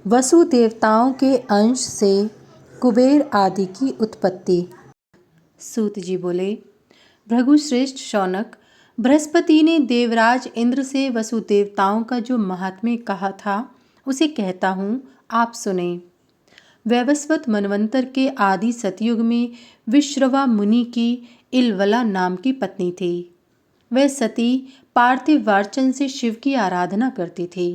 वसु देवताओं के अंश से कुबेर आदि की उत्पत्ति। सूत जी बोले, भृगुश्रेष्ठ शौनक, बृहस्पति ने देवराज इंद्र से वसु देवताओं का जो महात्म्य कहा था उसे कहता हूँ, आप सुने। वैवस्वत मनवंतर के आदि सतयुग में विश्रवा मुनि की इलवला नाम की पत्नी थी। वह सती पार्थिव वार्चन से शिव की आराधना करती थी।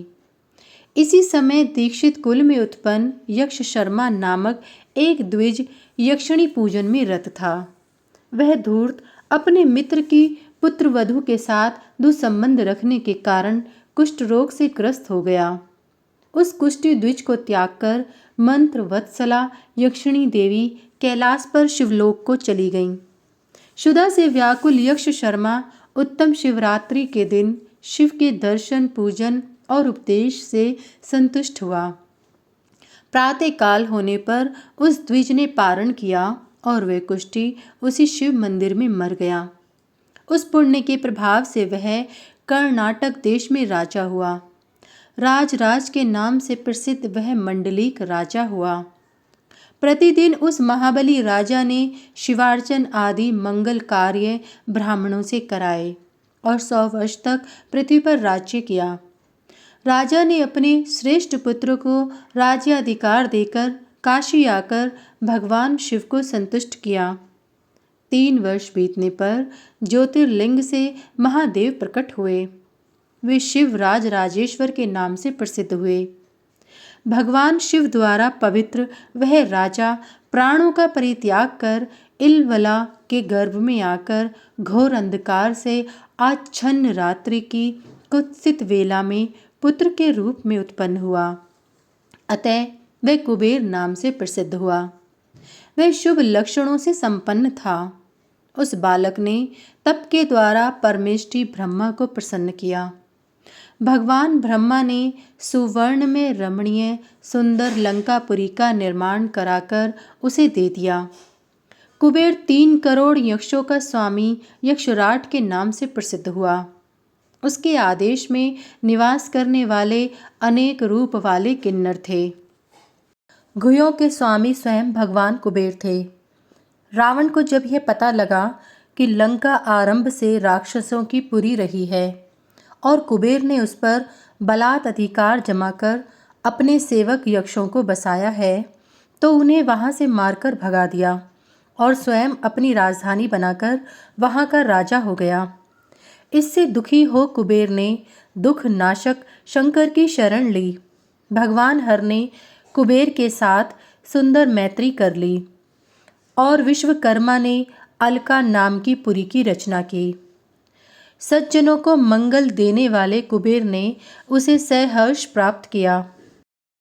इसी समय दीक्षित कुल में उत्पन्न यक्ष शर्मा नामक एक द्विज यक्षिणी पूजन में रत था। वह धूर्त अपने मित्र की पुत्र वधू के साथ दुसंबंध रखने के कारण कुष्ठ रोग से ग्रस्त हो गया। उस कुष्ठी द्विज को त्याग कर मंत्र वत्सला यक्षिणी देवी कैलाश पर शिवलोक को चली गईं। क्षुधा से व्याकुल यक्ष शर्मा उत्तम शिवरात्रि के दिन शिव के दर्शन पूजन और उपदेश से संतुष्ट हुआ। प्रातः काल होने पर उस द्विज ने पारण किया और वह कुष्ठी उसी शिव मंदिर में मर गया। उस पुण्य के प्रभाव से वह कर्नाटक देश में राजा हुआ। राज के नाम से प्रसिद्ध वह मंडलीक राजा हुआ। प्रतिदिन उस महाबली राजा ने शिवार्चन आदि मंगल कार्य ब्राह्मणों से कराए और 100 वर्ष तक पृथ्वी पर राज्य किया। राजा ने अपने श्रेष्ठ पुत्र को राज्याधिकार देकर काशी आकर भगवान शिव को संतुष्ट किया। 3 वर्ष बीतने पर ज्योतिर्लिंग से महादेव प्रकट हुए। वे शिव राजेश्वर के नाम से प्रसिद्ध हुए। भगवान शिव द्वारा पवित्र वह राजा प्राणों का परित्याग कर इलवला के गर्भ में आकर घोर अंधकार से आच्छन्न रात्रि की कुत्सित वेला में पुत्र के रूप में उत्पन्न हुआ। अतः वह कुबेर नाम से प्रसिद्ध हुआ। वह शुभ लक्षणों से संपन्न था। उस बालक ने तप के द्वारा परमेष्टि ब्रह्मा को प्रसन्न किया। भगवान ब्रह्मा ने सुवर्ण में रमणीय सुंदर लंकापुरी का निर्माण कराकर उसे दे दिया। कुबेर 3 करोड़ यक्षों का स्वामी यक्षराट के नाम से प्रसिद्ध हुआ। उसके आदेश में निवास करने वाले अनेक रूप वाले किन्नर थे। गुह्यों के स्वामी स्वयं भगवान कुबेर थे। रावण को जब यह पता लगा कि लंका आरंभ से राक्षसों की पुरी रही है और कुबेर ने उस पर बलात् अधिकार जमाकर अपने सेवक यक्षों को बसाया है, तो उन्हें वहां से मारकर भगा दिया और स्वयं अपनी राजधानी बनाकर वहां का राजा हो गया। इससे दुखी हो कुबेर ने दुख नाशक शंकर की शरण ली। भगवान हर ने कुबेर के साथ सुंदर मैत्री कर ली और विश्वकर्मा ने अलका नाम की पुरी की रचना की। सज्जनों को मंगल देने वाले कुबेर ने उसे सहर्ष प्राप्त किया।